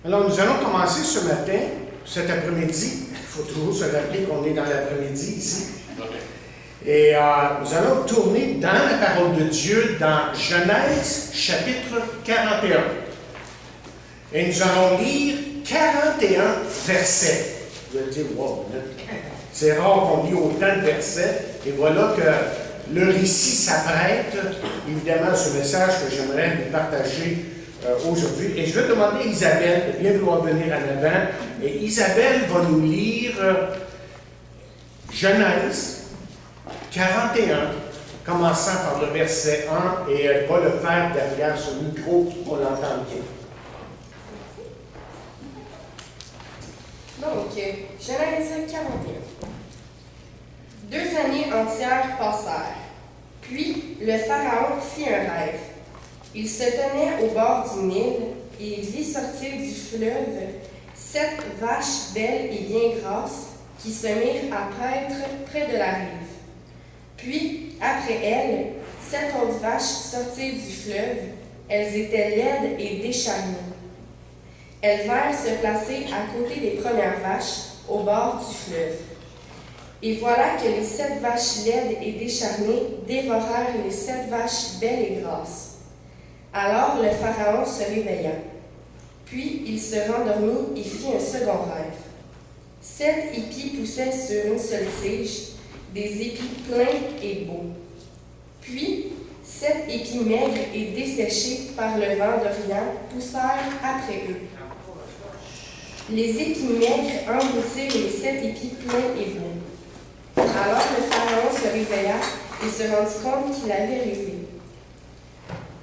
Alors, nous allons commencer ce matin, cet après-midi. Il faut toujours se rappeler qu'on est dans l'après-midi ici. Et nous allons tourner dans la parole de Dieu dans Genèse chapitre 41. Et nous allons lire 41 versets. Vous allez dire, wow, c'est rare qu'on lit autant de versets. Et voilà que le récit s'apprête, évidemment, à ce message que j'aimerais vous partager aujourd'hui. Et je vais demander à Isabelle de bien vouloir venir en avant. Et Isabelle va nous lire Genèse 41, commençant par le verset 1, et elle va le faire derrière ce micro pour qu'on l'entende bien. Donc, Genèse 41. 2 années entières passèrent. Puis, le Pharaon fit un rêve. Il se tenait au bord du Nil et il vit sortir du fleuve 7 vaches belles et bien grasses qui se mirent à paître près de la rive. Puis, après elles, 7 autres vaches sortirent du fleuve. Elles étaient laides et décharnées. Elles vinrent se placer à côté des premières vaches, au bord du fleuve. Et voilà que les 7 vaches laides et décharnées dévorèrent les 7 vaches belles et grasses. Alors le Pharaon se réveilla. Puis il se rendormit et fit un second rêve. 7 épis poussaient sur une seule tige, des épis pleins et beaux. Puis 7 épis maigres et desséchés par le vent d'Orient poussèrent après eux. Les épis maigres engloutirent les 7 épis pleins et beaux. Alors le Pharaon se réveilla et se rendit compte qu'il avait rêvé.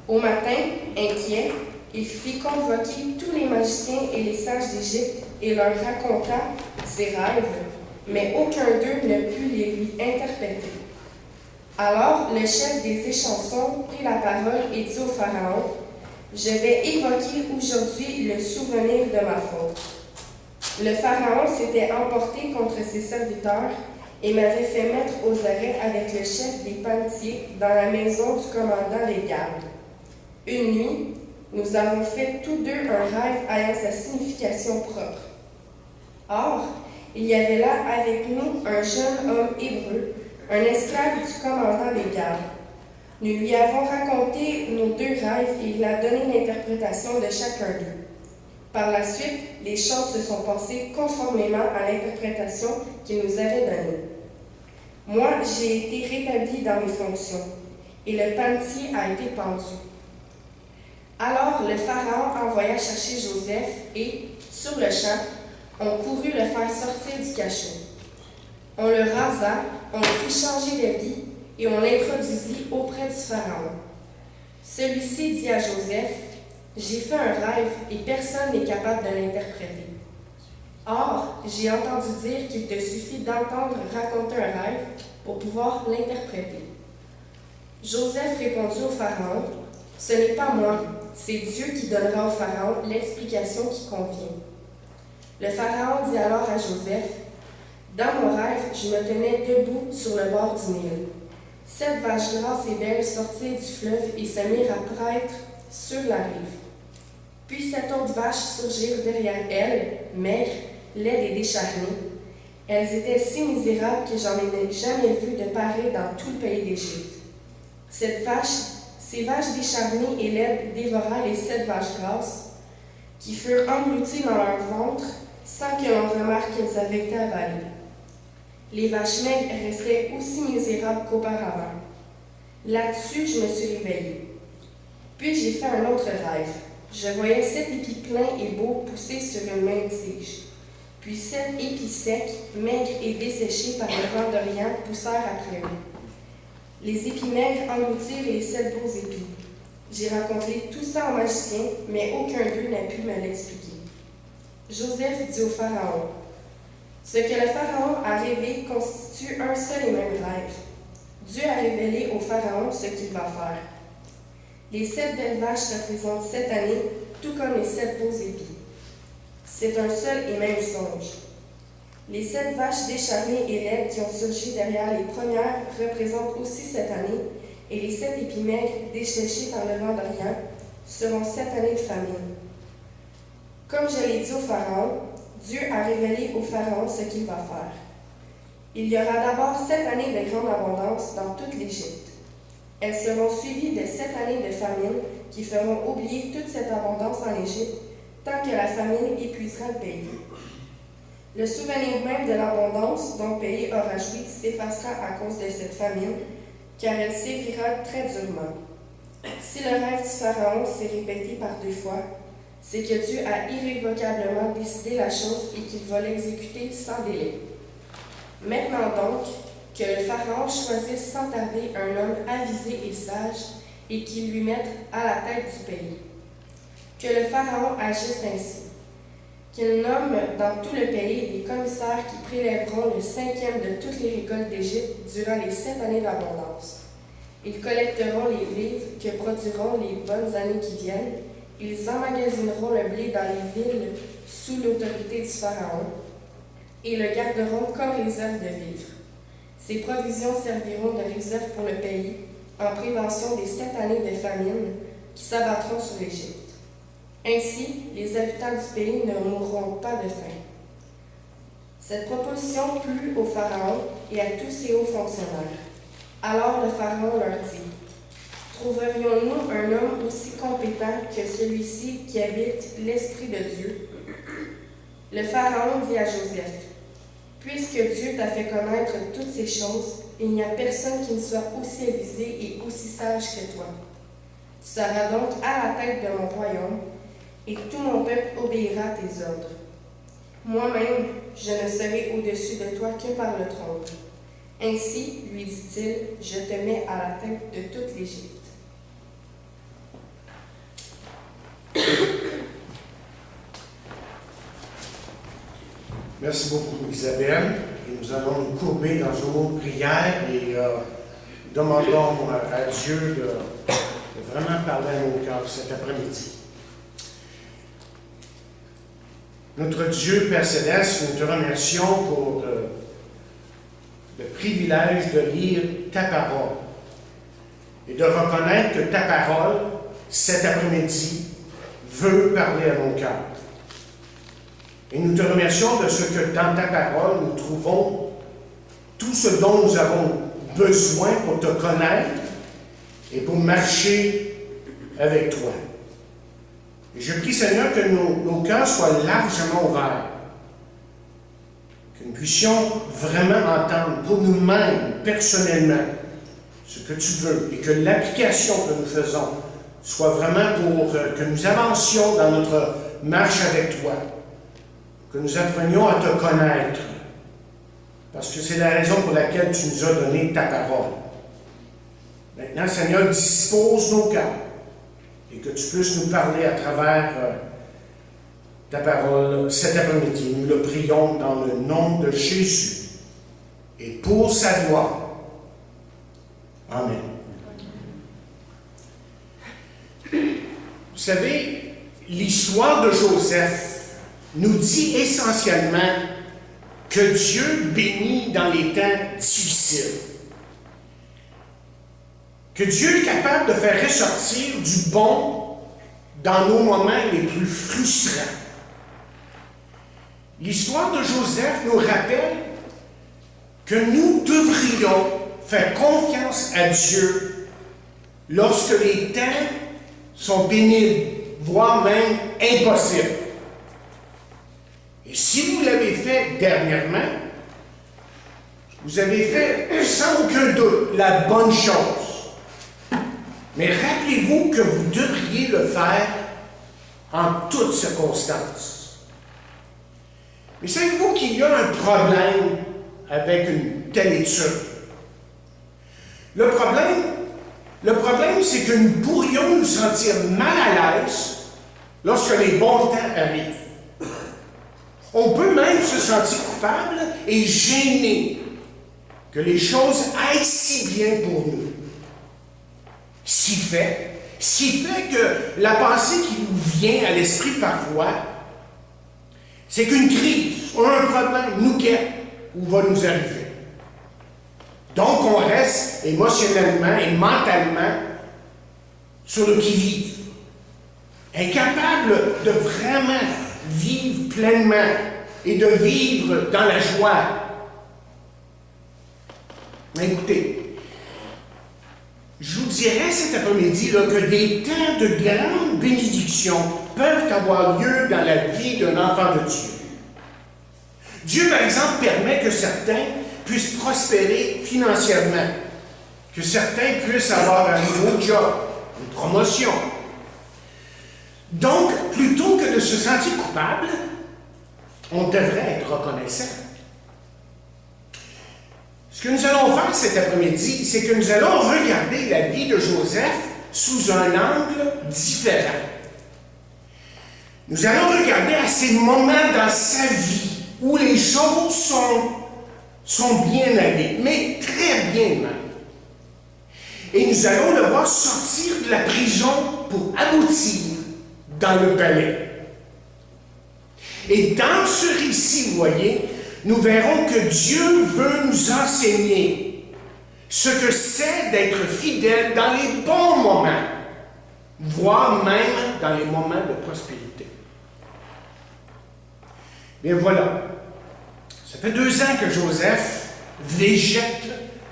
Au matin, inquiet, il fit convoquer tous les magiciens et les sages d'Égypte et leur raconta ses rêves, mais aucun d'eux ne put les lui interpréter. Alors le chef des échansons prit la parole et dit au Pharaon, « Je vais évoquer aujourd'hui le souvenir de ma faute. » Le Pharaon s'était emporté contre ses serviteurs et m'avait fait mettre aux arrêts avec le chef des panetiers dans la maison du commandant des gardes. Une nuit, nous avons fait tous deux un rêve ayant sa signification propre. Or, il y avait là avec nous un jeune homme hébreu, un esclave du commandant des gardes. Nous lui avons raconté nos 2 rêves et il a donné l'interprétation de chacun d'eux. Par la suite, les choses se sont passées conformément à l'interprétation qu'il nous avait donnée. Moi, j'ai été rétabli dans mes fonctions, et le panetier a été pendu. Alors le Pharaon envoya chercher Joseph et, sur le champ, on courut le faire sortir du cachot. On le rasa, on le fit changer d'habit et on l'introduisit auprès du Pharaon. Celui-ci dit à Joseph, « J'ai fait un rêve et personne n'est capable de l'interpréter. Or, j'ai entendu dire qu'il te suffit d'entendre raconter un rêve pour pouvoir l'interpréter. » Joseph répondit au Pharaon, « Ce n'est pas moi, c'est Dieu qui donnera au Pharaon l'explication qui convient. » Le Pharaon dit alors à Joseph, « Dans mon rêve, je me tenais debout sur le bord du Nil. 7 vaches grasses et belles sortirent du fleuve et se mirent à paître sur la rive. Puis 7 autres vaches surgirent derrière elles, maigres, laides et décharnées. Elles étaient si misérables que j'en ai jamais vu de pareilles dans tout le pays d'Égypte. Ces vaches décharnées et laides dévorèrent les 7 vaches grasses, qui furent englouties dans leur ventre sans que l'on remarque qu'elles avaient été avalées. Les vaches maigres restaient aussi misérables qu'auparavant. Là-dessus, je me suis réveillée. Puis j'ai fait un autre rêve. Je voyais 7 épis pleins et beaux pousser sur une même tige. Puis 7 épis secs, maigres et desséchés par le vent d'Orient poussèrent après eux. Les épis maigres engloutirent les 7 beaux épis. J'ai raconté tout ça aux magiciens, mais aucun d'eux n'a pu me l'expliquer. Joseph dit au Pharaon, « Ce que le Pharaon a rêvé constitue un seul et même rêve. Dieu a révélé au Pharaon ce qu'il va faire. Les 7 belles vaches représentent 7 années, tout comme les 7 beaux épis. C'est un seul et même songe. Les 7 vaches décharnées et laides qui ont surgi derrière les premières représentent aussi cette année, et les 7 épis maigres desséchés par le vent d'Orient seront 7 années de famine. Comme je l'ai dit au Pharaon, Dieu a révélé au Pharaon ce qu'il va faire. Il y aura d'abord 7 années de grande abondance dans toute l'Égypte. Elles seront suivies de 7 années de famine qui feront oublier toute cette abondance en Égypte tant que la famine épuisera le pays. Le souvenir même de l'abondance dont le pays aura joui s'effacera à cause de cette famine, car elle sévira très durement. Si le rêve du Pharaon s'est répété par 2 fois, c'est que Dieu a irrévocablement décidé la chose et qu'il va l'exécuter sans délai. Maintenant donc, que le Pharaon choisisse sans tarder un homme avisé et sage et qu'il lui mette à la tête du pays. Que le Pharaon agisse ainsi. Qu'il nomme dans tout le pays des commissaires qui prélèveront le 5e de toutes les récoltes d'Égypte durant les 7 années d'abondance. Ils collecteront les vivres que produiront les bonnes années qui viennent. Ils emmagasineront le blé dans les villes sous l'autorité du Pharaon et le garderont comme réserve de vivres. Ces provisions serviront de réserve pour le pays en prévention des 7 années de famine qui s'abattront sur l'Égypte. Ainsi, les habitants du pays ne mourront pas de faim. Cette proposition plut au Pharaon et à tous ses hauts fonctionnaires. Alors le Pharaon leur dit: Trouverions-nous un homme aussi compétent que celui-ci qui habite l'Esprit de Dieu? Le Pharaon dit à Joseph: Puisque Dieu t'a fait connaître toutes ces choses, il n'y a personne qui ne soit aussi avisé et aussi sage que toi. Tu seras donc à la tête de mon royaume, et tout mon peuple obéira à tes ordres. Moi-même, je ne serai au-dessus de toi que par le trône. Ainsi, lui dit-il, je te mets à la tête de toute l'Égypte. Merci beaucoup, Isabelle. Et nous allons nous courber dans un mot de prière et demandons à Dieu de vraiment parler à nos cœurs cet après-midi. Notre Dieu, Père Céleste, nous te remercions pour le privilège de lire ta parole et de reconnaître que ta parole, cet après-midi, veut parler à nos cœurs. Et nous te remercions de ce que dans ta parole, nous trouvons tout ce dont nous avons besoin pour te connaître et pour marcher avec toi. Et je prie, Seigneur, que nos cœurs soient largement ouverts, que nous puissions vraiment entendre pour nous-mêmes, personnellement, ce que tu veux, et que l'application que nous faisons soit vraiment pour que nous avancions dans notre marche avec toi, que nous apprenions à te connaître, parce que c'est la raison pour laquelle tu nous as donné ta parole. Maintenant, Seigneur, dispose nos cœurs et que tu puisses nous parler à travers ta parole cet après-midi. Nous le prions dans le nom de Jésus et pour sa gloire. Amen. Vous savez, l'histoire de Joseph nous dit essentiellement que Dieu bénit dans les temps difficiles. Que Dieu est capable de faire ressortir du bon dans nos moments les plus frustrants. L'histoire de Joseph nous rappelle que nous devrions faire confiance à Dieu lorsque les temps sont pénibles, voire même impossibles. Et si vous l'avez fait dernièrement, vous avez fait sans aucun doute la bonne chose. Mais rappelez-vous que vous devriez le faire en toutes circonstances. Mais savez-vous qu'il y a un problème avec une telle étude? Le problème, c'est que nous pourrions nous sentir mal à l'aise lorsque les bons temps arrivent. On peut même se sentir coupable et gêné que les choses aillent si bien pour nous. Ce qui fait que la pensée qui nous vient à l'esprit parfois, c'est qu'une crise ou un problème nous guette ou va nous arriver. Donc on reste émotionnellement et mentalement sur le qui-vive, incapable de vraiment vivre pleinement et de vivre dans la joie. Écoutez, je vous dirais cet après-midi là, que des temps de grande bénédiction peuvent avoir lieu dans la vie d'un enfant de Dieu. Dieu, par exemple, permet que certains puissent prospérer financièrement, que certains puissent avoir un nouveau job, une promotion. Donc, plutôt que de se sentir coupable, on devrait être reconnaissant. Ce que nous allons faire cet après-midi, c'est que nous allons regarder la vie de Joseph sous un angle différent. Nous allons regarder à ces moments dans sa vie où les choses sont bien allées, mais très bien même. Et nous allons le voir sortir de la prison pour aboutir dans le palais. Et dans ce récit, vous voyez, nous verrons que Dieu veut nous enseigner ce que c'est d'être fidèle dans les bons moments, voire même dans les moments de prospérité. Bien voilà, ça fait 2 ans que Joseph végète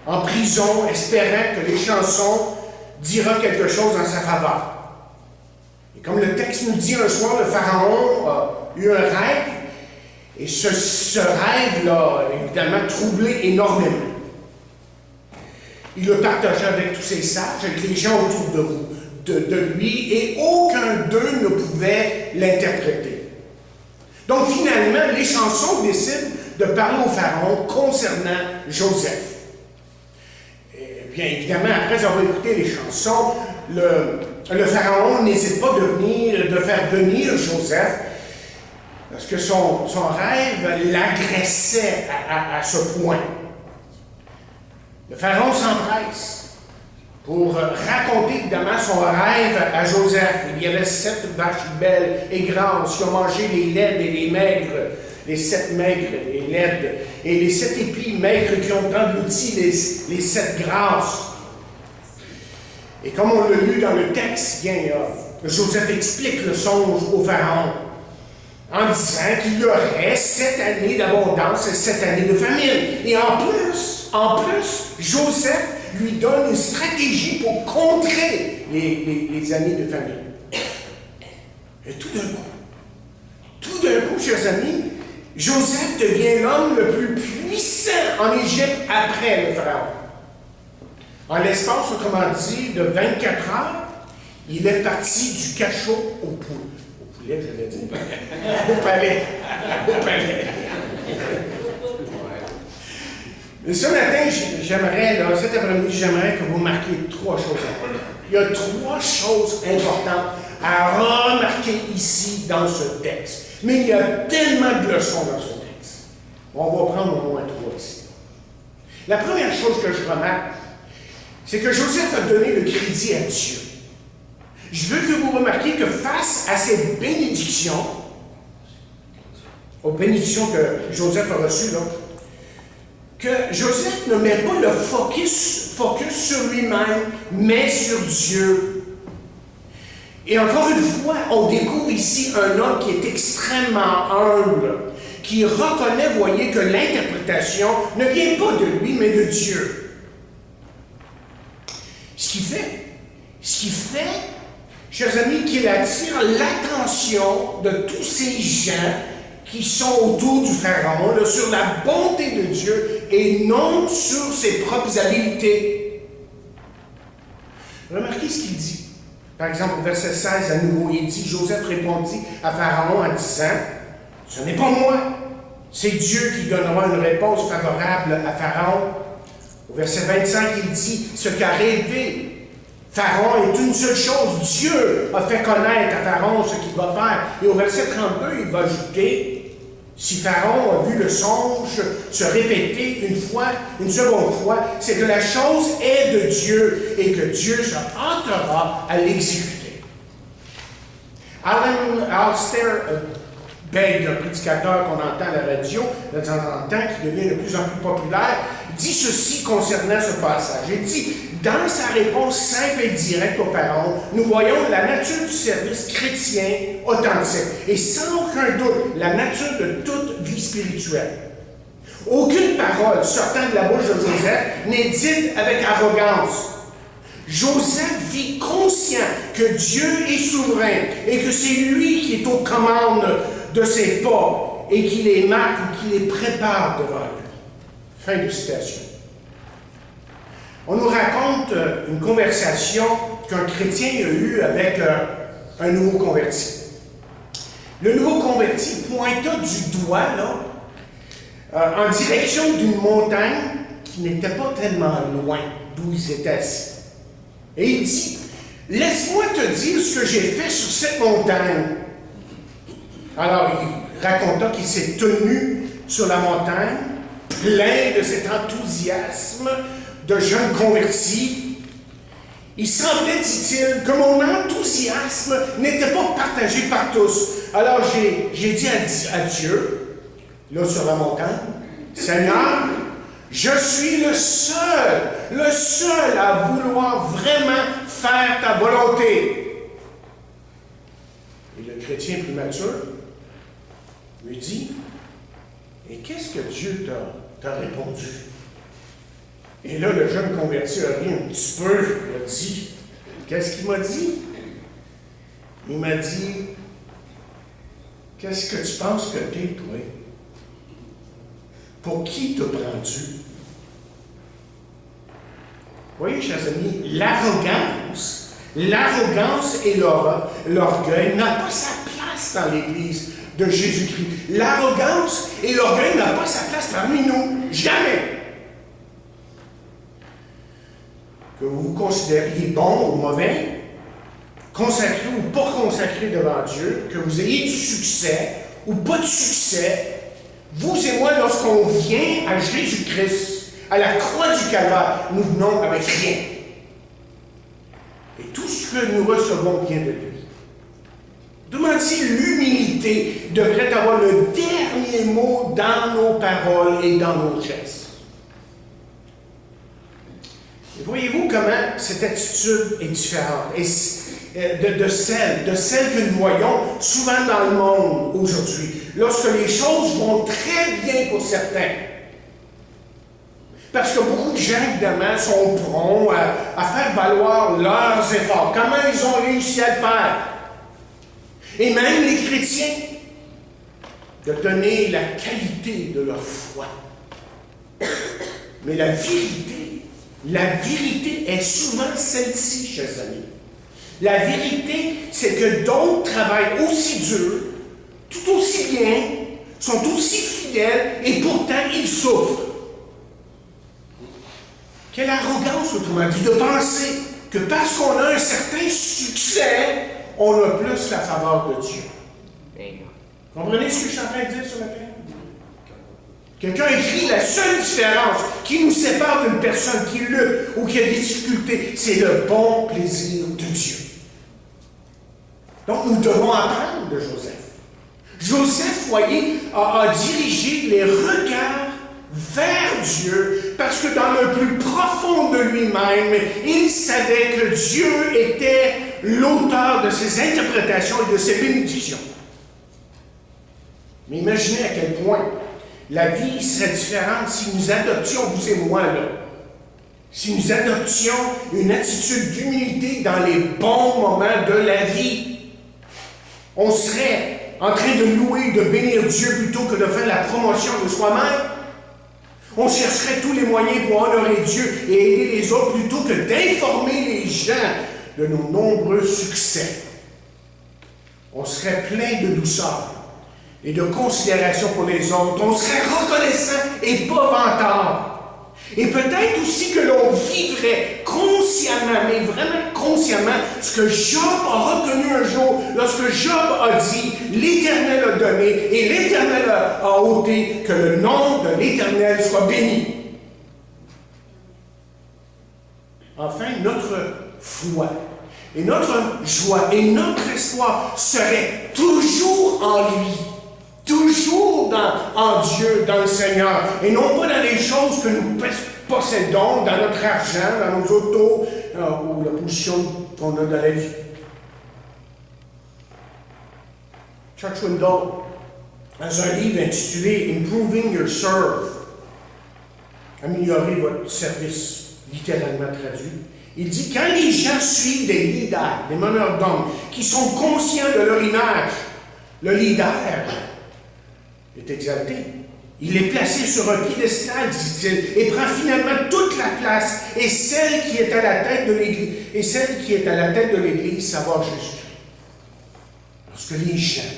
en prison, espérant que les chansons dira quelque chose en sa faveur. Et comme le texte nous dit, un soir, le Pharaon a eu un rêve, et ce rêve l'a évidemment troublé énormément. Il le partageait avec tous ses sages, avec les gens autour de lui, et aucun d'eux ne pouvait l'interpréter. Donc finalement, les chansons décident de parler au Pharaon concernant Joseph. Et bien évidemment, après avoir écouté les chansons, le Pharaon n'hésite pas de faire venir Joseph, parce que son rêve l'agressait à ce point. Le Pharaon s'empresse pour raconter évidemment son rêve à Joseph. Il y avait 7 vaches belles et grasses qui ont mangé les laides et les maigres, les 7 maigres et laides, et les 7 épis maigres qui ont englouti les 7 grasses. Et comme on l'a lu dans le texte, bien, Joseph explique le songe au Pharaon en disant qu'il y aurait 7 années d'abondance et 7 années de famine. Et en plus, Joseph lui donne une stratégie pour contrer les années de famine. Et tout d'un coup, chers amis, Joseph devient l'homme le plus puissant en Égypte après le Pharaon. En l'espace, autrement dit, de 24 heures, il est parti du cachot au poulet, j'allais dire. Au palais. Mais ce matin, cet après-midi, j'aimerais que vous marquiez 3 choses importantes. Il y a 3 choses importantes à remarquer ici dans ce texte. Mais il y a tellement de leçons dans ce texte. On va prendre au moins 3 ici. La première chose que je remarque, c'est que Joseph a donné le crédit à Dieu. Je veux que vous remarquiez que face à ces bénédictions, aux bénédictions que Joseph a reçues, là, que Joseph ne met pas le focus sur lui-même, mais sur Dieu. Et encore une fois, on découvre ici un homme qui est extrêmement humble, qui reconnaît, voyez, que l'interprétation ne vient pas de lui, mais de Dieu. Ce qui fait, chers amis, qu'il attire l'attention de tous ces gens qui sont autour du Pharaon, là, sur la bonté de Dieu et non sur ses propres habiletés. Remarquez ce qu'il dit. Par exemple, au verset 16, à nouveau, il dit, Joseph répondit à Pharaon en disant, « Ce n'est pas moi, c'est Dieu qui donnera une réponse favorable à Pharaon. » Au verset 25, il dit, « Ce qu'a rêvé Pharaon est une seule chose. Dieu a fait connaître à Pharaon ce qu'il va faire. » Et au verset 32, il va ajouter, si Pharaon a vu le songe se répéter une seconde fois, c'est que la chose est de Dieu et que Dieu se hâtera à l'exécuter. Alistair Begg, un prédicateur qu'on entend à la radio de temps en temps, qui devient de plus en plus populaire, dit ceci concernant ce passage. Il dit, dans sa réponse simple et directe au Pharaon, nous voyons la nature du service chrétien authentique et sans aucun doute la nature de toute vie spirituelle. Aucune parole sortant de la bouche de Joseph n'est dite avec arrogance. Joseph vit conscient que Dieu est souverain et que c'est lui qui est aux commandes de ses pas et qui les marque ou qui les prépare devant lui. Fin de citation. On nous raconte une conversation qu'un chrétien a eue avec un nouveau converti. Le nouveau converti pointa du doigt en direction d'une montagne qui n'était pas tellement loin d'où ils étaient assis. Et il dit, « Laisse-moi te dire ce que j'ai fait sur cette montagne. » Alors, il raconta qu'il s'est tenu sur la montagne, plein de cet enthousiasme de jeune converti. Il semblait, dit-il, que mon enthousiasme n'était pas partagé par tous. Alors, j'ai dit à Dieu, là sur la montagne, « Seigneur, je suis le seul à vouloir vraiment faire ta volonté. » Et le chrétien plus mature lui dit, « Et qu'est-ce que Dieu t'a répondu? » Et là, le jeune converti a ri un petit peu, il a dit, « Qu'est-ce qu'il m'a dit? » Il m'a dit, « Qu'est-ce que tu penses que t'es, toi? Pour qui te prends-tu? » Vous voyez, chers amis, l'arrogance et l'orgueil n'ont pas sa place dans l'Église de Jésus-Christ. L'arrogance et l'orgueil n'ont pas sa place parmi nous. Jamais. Que vous vous considériez bon ou mauvais, consacré ou pas consacré devant Dieu, que vous ayez du succès ou pas de succès, vous et moi, lorsqu'on vient à Jésus-Christ, à la croix du Calvaire, nous venons avec rien. Et tout ce que nous recevons vient de lui. Autrement dit, l'humilité devrait avoir le dernier mot dans nos paroles et dans nos gestes. Et voyez-vous comment cette attitude est différente de celle que nous voyons souvent dans le monde aujourd'hui, lorsque les choses vont très bien pour certains. Parce que beaucoup de gens, évidemment, sont prompts à faire valoir leurs efforts. Comment ils ont réussi à le faire? Et même les chrétiens, de donner la qualité de leur foi. Mais la vérité est souvent celle-ci, chers amis. La vérité, c'est que d'autres travaillent aussi dur, tout aussi bien, sont aussi fidèles, et pourtant ils souffrent. Quelle arrogance, autrement dit, de penser que parce qu'on a un certain succès, on a plus la faveur de Dieu. Comprenez ce que je suis en train de dire sur la terre? Quelqu'un écrit la seule différence qui nous sépare d'une personne qui lutte ou qui a des difficultés, c'est le bon plaisir de Dieu. Donc nous devons apprendre de Joseph. Joseph, voyez, a dirigé les regards vers Dieu, parce que dans le plus profond de lui-même, il savait que Dieu était l'auteur de ses interprétations et de ses bénédictions. Mais imaginez à quel point la vie serait différente si nous adoptions, vous et moi, si nous adoptions une attitude d'humilité dans les bons moments de la vie. On serait en train de louer, de bénir Dieu plutôt que de faire la promotion de soi-même. On chercherait tous les moyens pour honorer Dieu et aider les autres plutôt que d'informer les gens de nos nombreux succès. On serait plein de douceur et de considération pour les autres. On serait reconnaissant et pas vantard. Et peut-être aussi que l'on vivrait consciemment, mais vraiment consciemment, ce que Job a reconnu un jour lorsque Job a dit « L'Éternel a donné et l'Éternel a ôté, que le nom de l'Éternel soit béni. » Enfin, notre foi et notre joie et notre espoir seraient toujours en lui. Toujours en Dieu, dans le Seigneur, et non pas dans les choses que nous possédons dans notre argent, dans nos autos, ou la position qu'on a dans la vie. Chuck Swindoll, dans un livre intitulé Improving Your Serve, améliorer votre service, littéralement traduit, il dit quand les gens suivent des leaders, des meneurs d'hommes, qui sont conscients de leur image, le leader est exalté. Il est placé sur un piédestal, dit-il, et prend finalement toute la place. Et celle qui est à la tête de l'Église, savoir Jésus-Christ. Lorsque les gens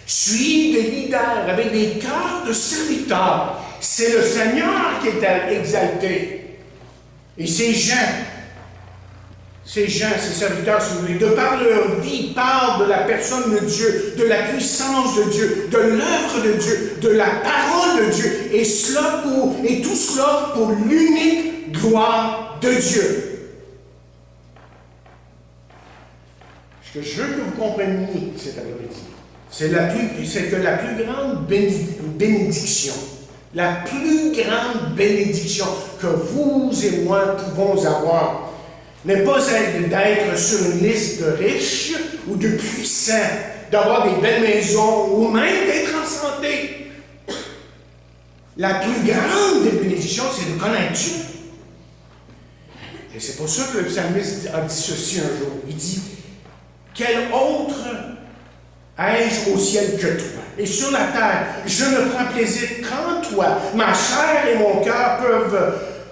suivent des leaders avec des cœurs de serviteurs, c'est le Seigneur qui est exalté. Et ces serviteurs, si vous voulez, de par leur vie, parlent de la personne de Dieu, de la puissance de Dieu, de l'œuvre de Dieu, de la parole de Dieu, et tout cela pour l'unique gloire de Dieu. Ce que je veux que vous compreniez cet après-midi, c'est que la plus grande bénédiction, que vous et moi pouvons avoir, n'est pas d'être sur une liste de riches ou de puissants, d'avoir des belles maisons ou même d'être en santé. La plus grande des bénédictions, c'est de connaître Dieu. Et c'est pour ça que le psalmiste a dit ceci un jour. Il dit, « Quel autre ai-je au ciel que toi? Et sur la terre, je ne prends plaisir qu'en toi. Ma chair et mon cœur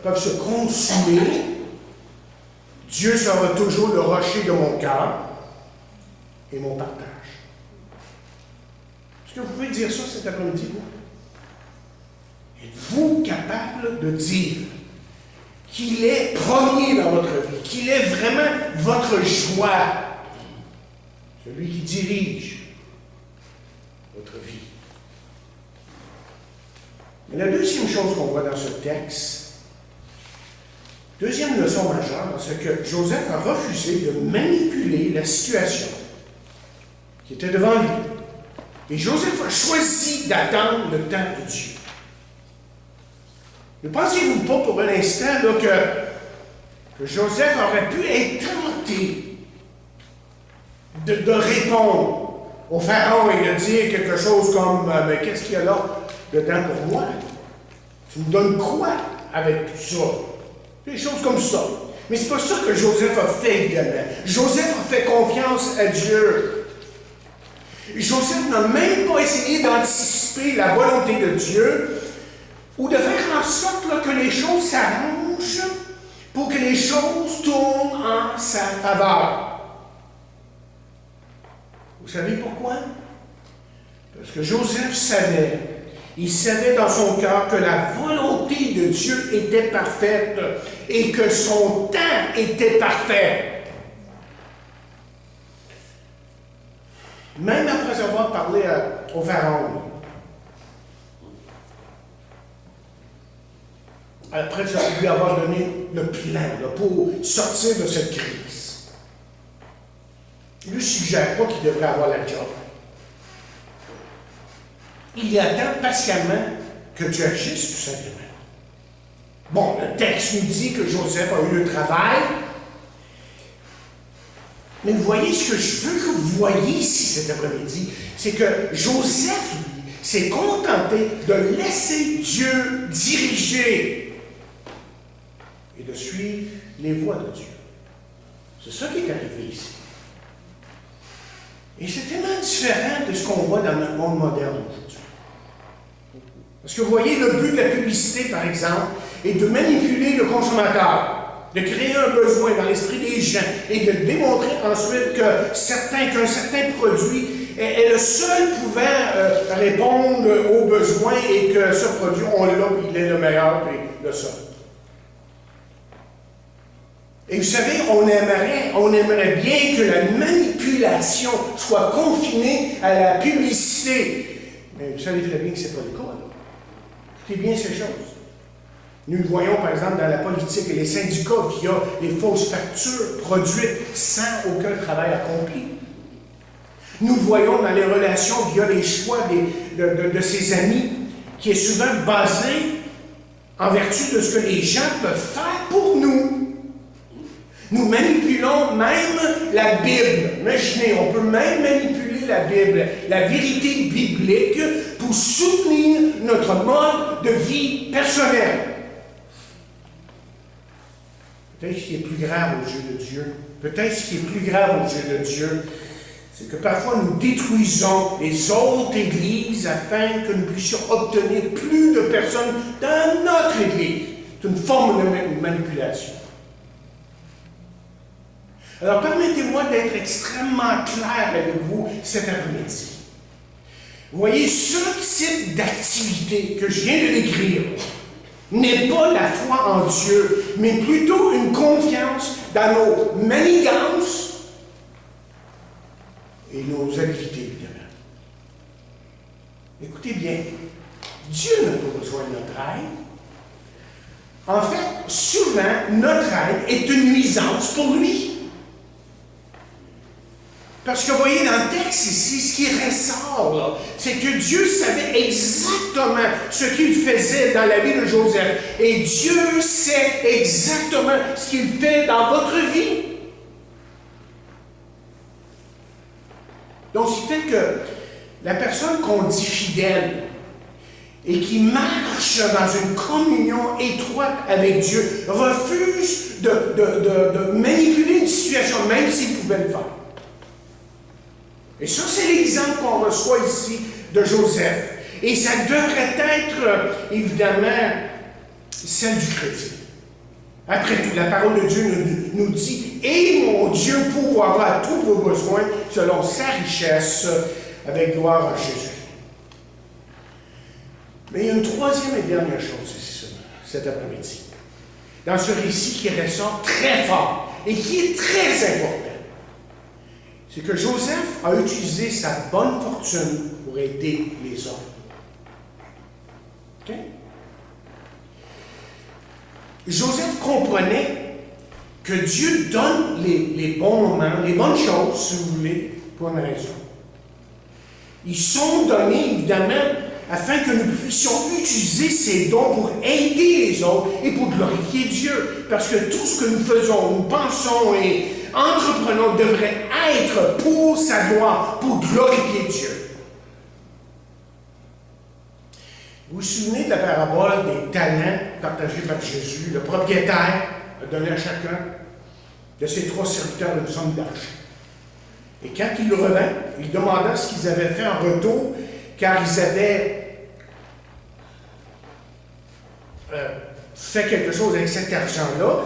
peuvent se consumer. Dieu sera toujours le rocher de mon cœur et mon partage. » Est-ce que vous pouvez dire ça cet après-midi, vous? Êtes-vous capable de dire qu'il est premier dans votre vie, qu'il est vraiment votre joie, celui qui dirige votre vie? Mais la deuxième chose qu'on voit dans ce texte, deuxième leçon majeure, c'est que Joseph a refusé de manipuler la situation qui était devant lui. Et Joseph a choisi d'attendre le temps de Dieu. Ne pensez-vous pas pour un instant là, que Joseph aurait pu être tenté de répondre au Pharaon et de dire quelque chose comme « Mais qu'est-ce qu'il y a là dedans pour moi? Tu me donnes quoi avec tout ça? » Des choses comme ça. Mais c'est pas ça que Joseph a fait, évidemment. Joseph a fait confiance à Dieu. Joseph n'a même pas essayé d'anticiper la volonté de Dieu ou de faire en sorte là, que les choses s'arrangent pour que les choses tournent en sa faveur. Vous savez pourquoi? Parce que Joseph savait. Il savait dans son cœur que la volonté de Dieu était parfaite et que son temps était parfait. Même après avoir parlé au Pharaon, après lui avoir donné le plan là, pour sortir de cette crise, il ne lui suggère pas qu'il devrait avoir la job. Il attend patiemment que Dieu agisse, tout simplement. Bon, le texte nous dit que Joseph a eu le travail. Mais vous voyez, ce que je veux que vous voyez ici cet après-midi, c'est que Joseph, lui, s'est contenté de laisser Dieu diriger et de suivre les voies de Dieu. C'est ça qui est arrivé ici. Et c'est tellement différent de ce qu'on voit dans notre monde moderne aujourd'hui. Parce que vous voyez, le but de la publicité, par exemple, est de manipuler le consommateur, de créer un besoin dans l'esprit des gens et de démontrer ensuite qu'un certain produit est le seul pouvant répondre aux besoins et que ce produit, on l'a, il est le meilleur et le seul. Et vous savez, on aimerait bien que la manipulation soit confinée à la publicité. Mais vous savez très bien que ce n'est pas le cas. Écoutez bien ces choses. Nous le voyons, par exemple, dans la politique et les syndicats via les fausses factures produites sans aucun travail accompli. Nous le voyons dans les relations via les choix de ses amis, qui est souvent basé en vertu de ce que les gens peuvent faire pour nous. Nous manipulons même la Bible. Imaginez, on peut même manipuler la Bible, la vérité biblique, pour soutenir notre mode de vie personnel. Peut-être ce qui est plus grave aux yeux de Dieu, peut-être ce qui est plus grave aux yeux de Dieu, c'est que parfois nous détruisons les autres églises afin que nous puissions obtenir plus de personnes dans notre église. C'est une forme de manipulation. Alors permettez-moi d'être extrêmement clair avec vous cet après-midi. Vous voyez, ce type d'activité que je viens de décrire n'est pas la foi en Dieu, mais plutôt une confiance dans nos manigances et nos habiletés, évidemment. Écoutez bien, Dieu n'a pas besoin de notre aide. En fait, souvent, notre aide est une nuisance pour lui. Parce que vous voyez, dans le texte ici, ce qui ressort, là, c'est que Dieu savait exactement ce qu'il faisait dans la vie de Joseph. Et Dieu sait exactement ce qu'il fait dans votre vie. Donc, c'est fait que la personne qu'on dit fidèle et qui marche dans une communion étroite avec Dieu refuse de manipuler une situation, même s'il pouvait le faire. Et ça, c'est l'exemple qu'on reçoit ici de Joseph. Et ça devrait être, évidemment, celle du chrétien. Après tout, la parole de Dieu nous dit « Et mon Dieu pourvoira à tous vos besoins selon sa richesse, avec gloire en Jésus. » Mais il y a une troisième et dernière chose ici, cet après-midi. Dans ce récit qui ressort très fort et qui est très important. C'est que Joseph a utilisé sa bonne fortune pour aider les autres. OK? Joseph comprenait que Dieu donne les bons moments, les bonnes choses, si vous voulez, pour une raison. Ils sont donnés, évidemment, afin que nous puissions utiliser ces dons pour aider les autres et pour glorifier Dieu. Parce que tout ce que nous faisons, nous pensons et entreprenons devrait être pour sa gloire, pour glorifier Dieu. Vous vous souvenez de la parabole des talents partagés par Jésus? Le propriétaire a donné à chacun de ses 3 serviteurs une somme d'argent. Et quand il le revint, il demanda ce qu'ils avaient fait en retour, car ils avaient fait quelque chose avec cet argent-là,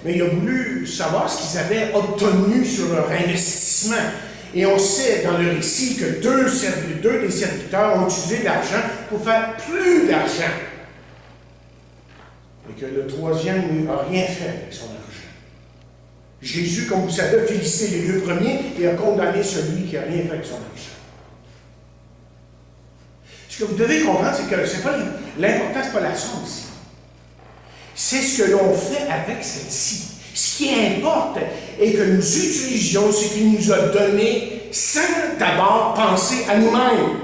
mais il a voulu savoir ce qu'ils avaient obtenu sur leur investissement. Et on sait dans le récit que deux des serviteurs ont utilisé l'argent pour faire plus d'argent. Et que le troisième n'a rien fait avec son argent. Jésus, comme vous savez, a félicité les 2 premiers et a condamné celui qui n'a rien fait avec son argent. Ce que vous devez comprendre, c'est que l'important, ce n'est pas la somme ici. C'est ce que l'on fait avec celle-ci. Ce qui importe est que nous utilisions ce qu'il nous a donné sans d'abord penser à nous-mêmes.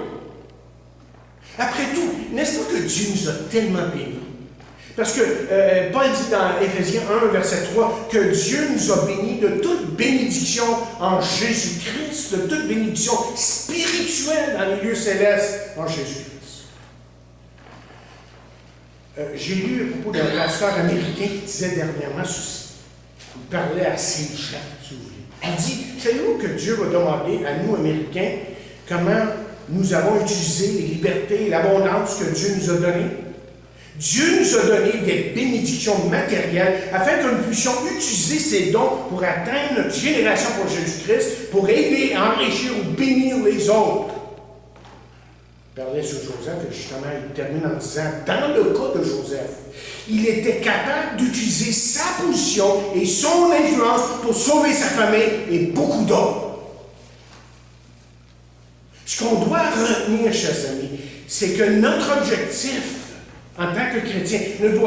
Après tout, n'est-ce pas que Dieu nous a tellement bénis? Parce que Paul dit dans Éphésiens 1, verset 3, que Dieu nous a bénis de toute bénédiction en Jésus-Christ, de toute bénédiction spirituelle dans les lieux célestes en Jésus-Christ. J'ai lu à propos d'un pasteur américain qui disait dernièrement ceci. Il parlait à ses gens, si vous voulez. Il dit, savez-vous que Dieu va demander à nous, Américains, comment nous avons utilisé les libertés et l'abondance que Dieu nous a données? Dieu nous a donné des bénédictions matérielles afin que nous puissions utiliser ces dons pour atteindre notre génération pour Jésus-Christ, pour aider, enrichir ou bénir les autres. Il parlait sur Joseph et justement il termine en disant, dans le cas de Joseph, il était capable d'utiliser sa position et son influence pour sauver sa famille et beaucoup d'autres. Ce qu'on doit retenir, chers amis, c'est que notre objectif en tant que chrétien n'est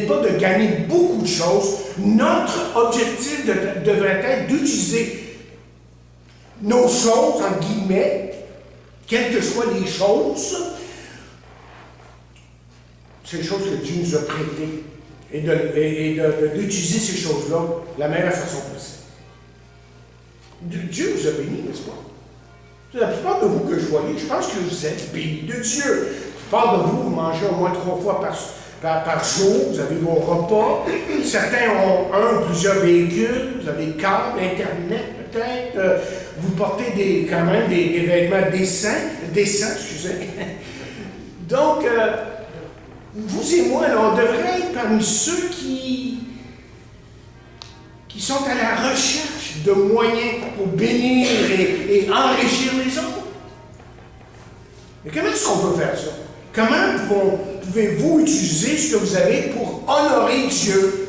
pas de gagner beaucoup de choses. Notre objectif devrait être d'utiliser nos choses, entre guillemets, quelles que soient les choses, ces choses que Dieu nous a prêtées et d'utiliser ces choses-là de la meilleure façon possible. Dieu vous a béni, n'est-ce pas? La plupart de vous que je voyais, je pense que vous êtes bénis de Dieu. La plupart de vous, vous mangez au moins 3 fois par jour, vous avez vos repas. Certains ont un ou plusieurs véhicules, vous avez câble, Internet peut-être. Vous portez quand même des vêtements décents, excusez. Donc, vous et moi, là, on devrait être parmi ceux qui sont à la recherche de moyens pour bénir et enrichir les autres. Mais comment est-ce qu'on peut faire ça? Comment pouvez-vous utiliser ce que vous avez pour honorer Dieu?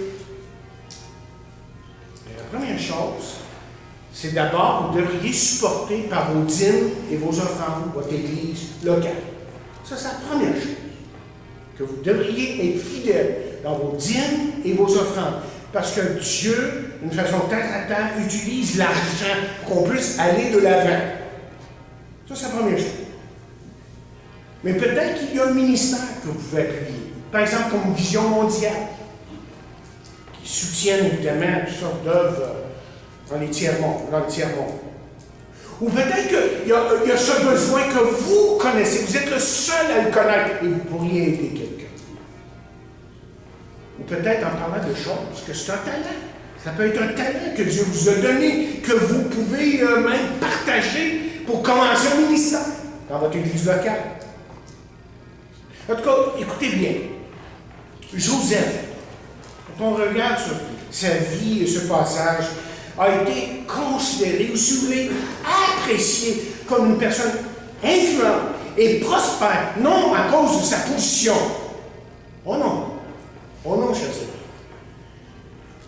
Et la première chose, c'est d'abord, vous devriez supporter par vos dîmes et vos offrandes votre Église locale. Ça, c'est la première chose. Que vous devriez être fidèles dans vos dîmes et vos offrandes. Parce que Dieu, d'une façon terre à terre, utilise l'argent pour qu'on puisse aller de l'avant. Ça, c'est la première chose. Mais peut-être qu'il y a un ministère que vous pouvez appuyer. Par exemple, comme Vision mondiale, qui soutiennent évidemment toutes sortes d'œuvres dans le tiers-monde. Ou peut-être qu'il y a ce besoin que vous connaissez. Vous êtes le seul à le connaître et vous pourriez aider quelqu'un. Ou peut-être en parlant de choses, que c'est un talent. Ça peut être un talent que Dieu vous a donné, que vous pouvez même partager pour commencer un ministère dans votre église locale. En tout cas, écoutez bien. Joseph, quand on regarde sa vie et ce passage, a été considéré, ou si vous voulez, apprécié comme une personne influente et prospère, non à cause de sa position. Oh non, chers amis.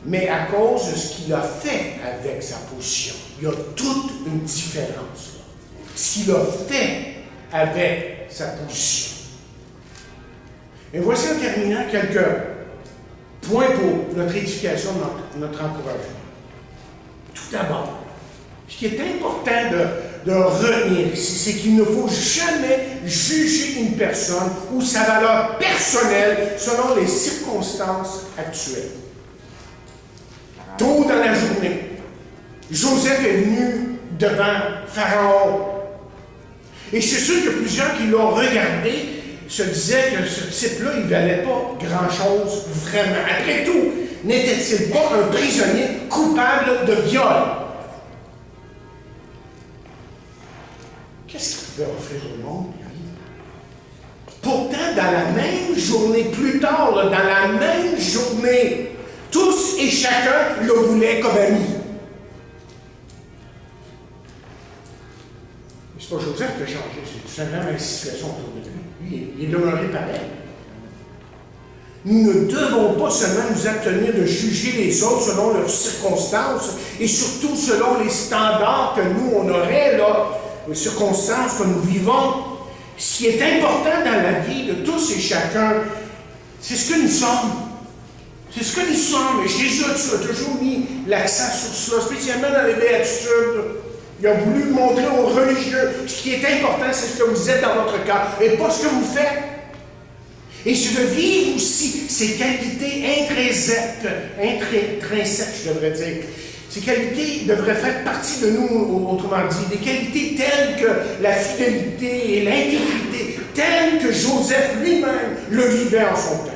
Mais à cause de ce qu'il a fait avec sa position. Il y a toute une différence. Là. Ce qu'il a fait avec sa position. Et voici en terminant quelques points pour notre éducation, notre encouragement. Tout d'abord, ce qui est important de retenir ici, c'est qu'il ne faut jamais juger une personne ou sa valeur personnelle selon les circonstances actuelles. Tôt dans la journée, Joseph est venu devant Pharaon. Et je suis sûr que plusieurs qui l'ont regardé se disaient que ce type-là, il ne valait pas grand-chose vraiment. Après tout, n'était-il pas un prisonnier coupable de viol? Qu'est-ce qu'il pouvait offrir au monde, lui? Pourtant, dans la même journée, plus tard, dans la même journée, tous et chacun le voulaient comme ami. Mais c'est pas Joseph qui a changé, c'est tout simplement la situation autour de lui. Lui, il est demeuré pareil. Nous ne devons pas seulement nous abstenir de juger les autres selon leurs circonstances et surtout selon les standards que nous, on aurait, là, les circonstances que nous vivons. Ce qui est important dans la vie de tous et chacun, c'est ce que nous sommes. C'est ce que nous sommes. Et Jésus a toujours mis l'accent sur cela, spécialement dans les béatitudes. Il a voulu montrer aux religieux ce qui est important, c'est ce que vous êtes dans votre cœur et pas ce que vous faites. Et c'est de vivre aussi ces qualités intrinsèques, je devrais dire. Ces qualités devraient faire partie de nous, autrement dit. Des qualités telles que la fidélité et l'intégrité, telles que Joseph lui-même le vivait en son temps.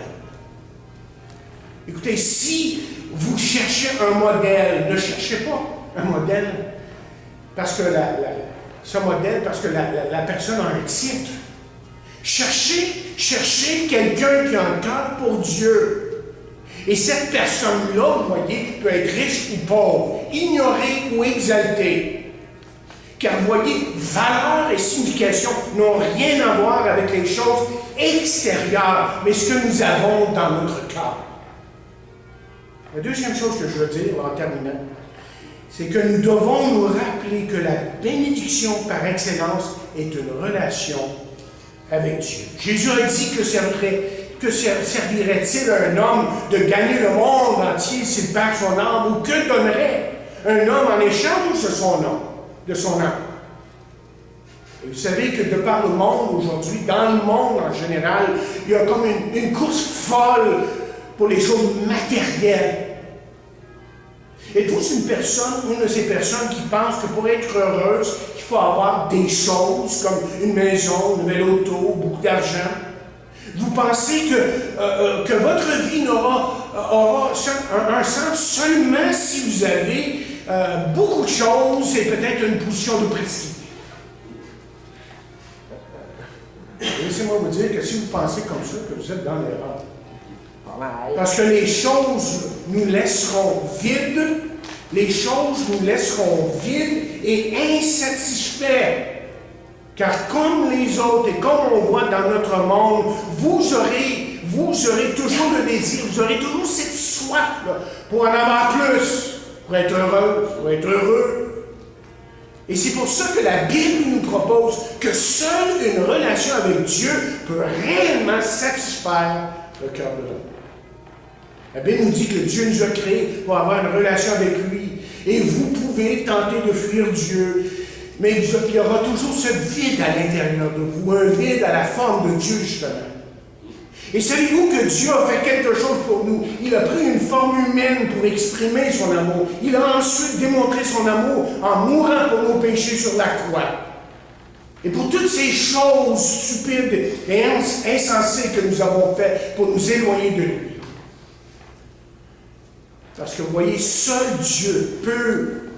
Écoutez, si vous cherchez un modèle, ne cherchez pas un modèle parce que la personne a un titre. Cherchez quelqu'un qui a un cœur pour Dieu. Et cette personne-là, vous voyez, peut être riche ou pauvre, ignorée ou exaltée. Car vous voyez, valeur et signification n'ont rien à voir avec les choses extérieures, mais ce que nous avons dans notre cœur. La deuxième chose que je veux dire en terminant, c'est que nous devons nous rappeler que la bénédiction par excellence est une relation avec Dieu. Jésus a dit que servirait-il à un homme de gagner le monde entier s'il perd son âme, ou que donnerait un homme en échange de son âme? Et vous savez que de par le monde aujourd'hui, dans le monde en général, il y a comme une course folle pour les choses matérielles. Êtes-vous une de ces personnes qui pensent que pour être heureuse, il faut avoir des choses comme une maison, une nouvelle auto, beaucoup d'argent? Vous pensez que votre vie aura un sens seulement si vous avez beaucoup de choses et peut-être une position de prestige? Laissez-moi vous dire que si vous pensez comme ça, que vous êtes dans l'erreur. Parce que les choses nous laisseront vides, les choses nous laisseront vides et insatisfaits. Car comme les autres et comme on voit dans notre monde, vous aurez toujours le désir, vous aurez toujours cette soif là, pour en avoir plus, pour être heureuse, pour être heureux. Et c'est pour ça que la Bible nous propose que seule une relation avec Dieu peut réellement satisfaire le cœur de l'homme. La Bible nous dit que Dieu nous a créés pour avoir une relation avec lui. Et vous pouvez tenter de fuir Dieu, mais il y aura toujours ce vide à l'intérieur de vous, un vide à la forme de Dieu, justement. Et savez-vous que Dieu a fait quelque chose pour nous? Il a pris une forme humaine pour exprimer son amour. Il a ensuite démontré son amour en mourant pour nos péchés sur la croix. Et pour toutes ces choses stupides et insensées que nous avons faites pour nous éloigner de lui. Parce que vous voyez, seul Dieu peut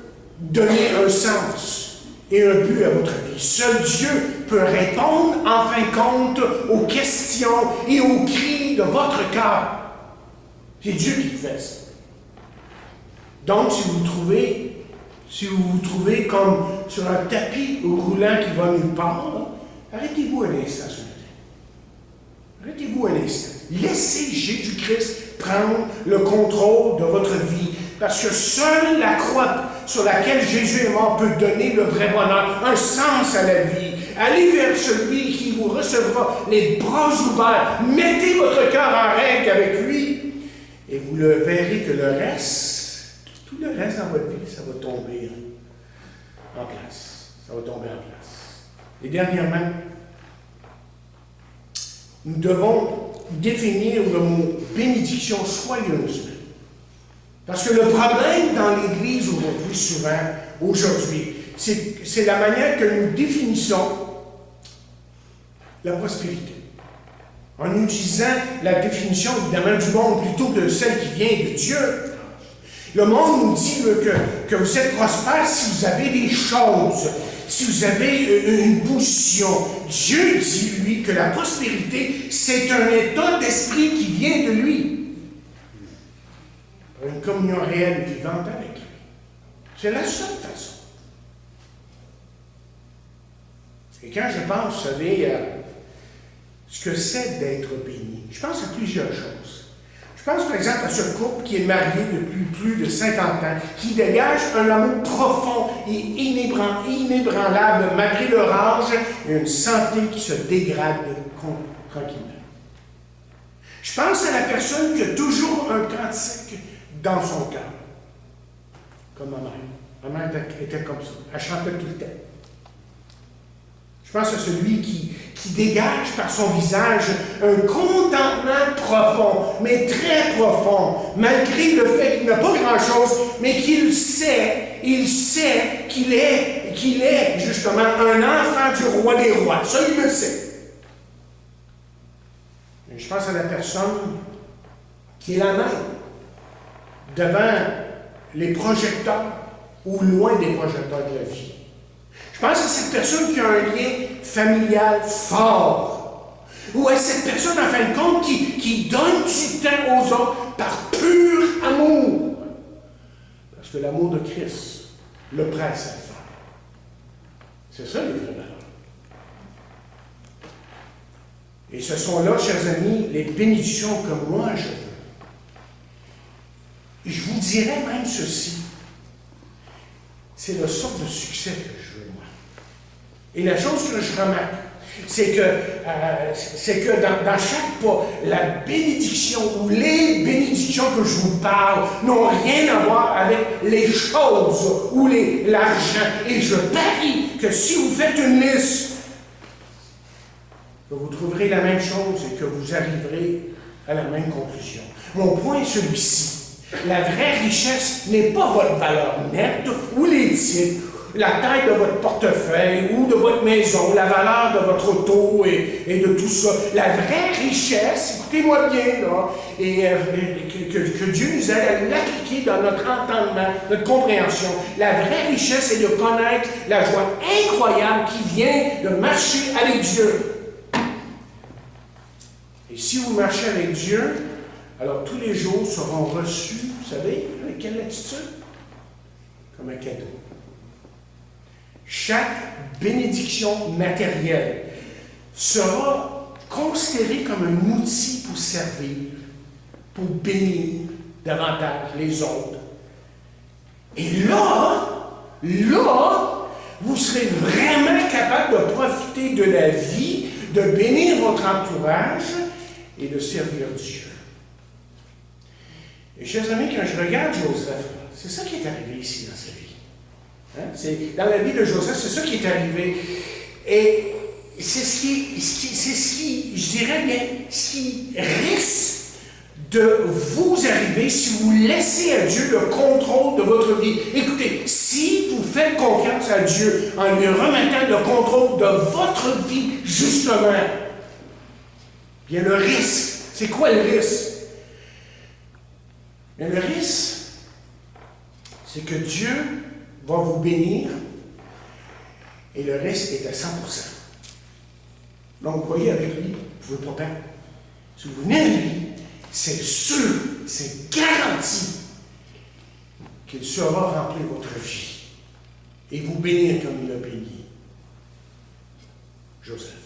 donner un sens et un but à votre vie. Seul Dieu peut répondre, en fin de compte, aux questions et aux cris de votre cœur. C'est Dieu qui le fait ça. Donc, si vous vous trouvez comme sur un tapis roulant qui va nulle part, arrêtez-vous un instant ce matin. Arrêtez-vous un instant. Laissez Jésus-Christ prendre le contrôle de votre vie. Parce que seule la croix sur laquelle Jésus est mort peut donner le vrai bonheur, un sens à la vie. Allez vers celui qui vous recevra les bras ouverts. Mettez votre cœur en règle avec lui. Et vous le verrez que le reste, tout le reste dans votre vie, ça va tomber en place. Ça va tomber en place. Et dernièrement, nous devons définir le mot bénédiction soigneusement. Parce que le problème dans l'Église aujourd'hui, c'est la manière que nous définissons la prospérité. En utilisant la définition, évidemment, du monde plutôt que celle qui vient de Dieu. Le monde nous dit que vous êtes prospère si vous avez des choses, si vous avez une position. Dieu dit, lui, que la prospérité, c'est un état d'esprit qui vient de lui. Une communion réelle vivante avec lui. C'est la seule façon. Et quand je pense, vous savez, ce que c'est d'être béni, je pense à plusieurs choses. Je pense par exemple à ce couple qui est marié depuis plus de 50 ans, qui dégage un amour profond et inébranlable malgré leur âge et une santé qui se dégrade tranquillement. Je pense à la personne qui a toujours un cantique dans son cœur. Comme ma mère. Ma mère était comme ça. Elle chantait tout le temps. Je pense à celui qui dégage par son visage un contentement profond, mais très profond, malgré le fait qu'il n'a pas grand-chose, mais qu'il sait qu'il est justement un enfant du roi des rois. Ça, il le sait. Et je pense à la personne qui est la même, devant les projecteurs ou loin des projecteurs de la vie. Je pense à cette personne qui a un lien familial fort. Ou à cette personne, en fin de compte, qui donne du temps aux autres par pur amour. Parce que l'amour de Christ le presse à le faire. C'est ça, les vrais valeurs. Et ce sont là, chers amis, les bénédictions que moi je veux. Je vous dirais même ceci. C'est la sorte de succès que je veux, moi. Et la chose que je remarque, c'est que dans chaque pas, la bénédiction ou les bénédictions que je vous parle n'ont rien à voir avec les choses ou l'argent. Et je parie que si vous faites une liste que vous trouverez la même chose et que vous arriverez à la même conclusion. Mon point est celui-ci. La vraie richesse n'est pas votre valeur nette ou les titres, la taille de votre portefeuille ou de votre maison, la valeur de votre auto et de tout ça. La vraie richesse, écoutez-moi bien, là, et que Dieu nous aide à l'appliquer dans notre entendement, notre compréhension. La vraie richesse est de connaître la joie incroyable qui vient de marcher avec Dieu. Et si vous marchez avec Dieu, alors tous les jours seront reçus, vous savez, avec quelle attitude? Comme un cadeau. Chaque bénédiction matérielle sera considérée comme un outil pour servir, pour bénir davantage les autres. Et là, vous serez vraiment capable de profiter de la vie, de bénir votre entourage et de servir Dieu. Et chers amis, quand je regarde Joseph, c'est ça qui est arrivé ici dans sa vie. Hein? C'est, dans la vie de Joseph, c'est ça qui est arrivé. Et c'est ce qui, je dirais bien, ce qui risque de vous arriver si vous laissez à Dieu le contrôle de votre vie. Écoutez, si vous faites confiance à Dieu en lui remettant le contrôle de votre vie, justement, bien le risque, c'est quoi le risque? Mais le risque, c'est que Dieu va vous bénir et le reste est à 100%. Donc, vous voyez, avec lui, vous ne pouvez pas perdre. Si vous venez à lui, c'est sûr, c'est garanti qu'il saura remplir votre vie et vous bénir comme il a béni Joseph.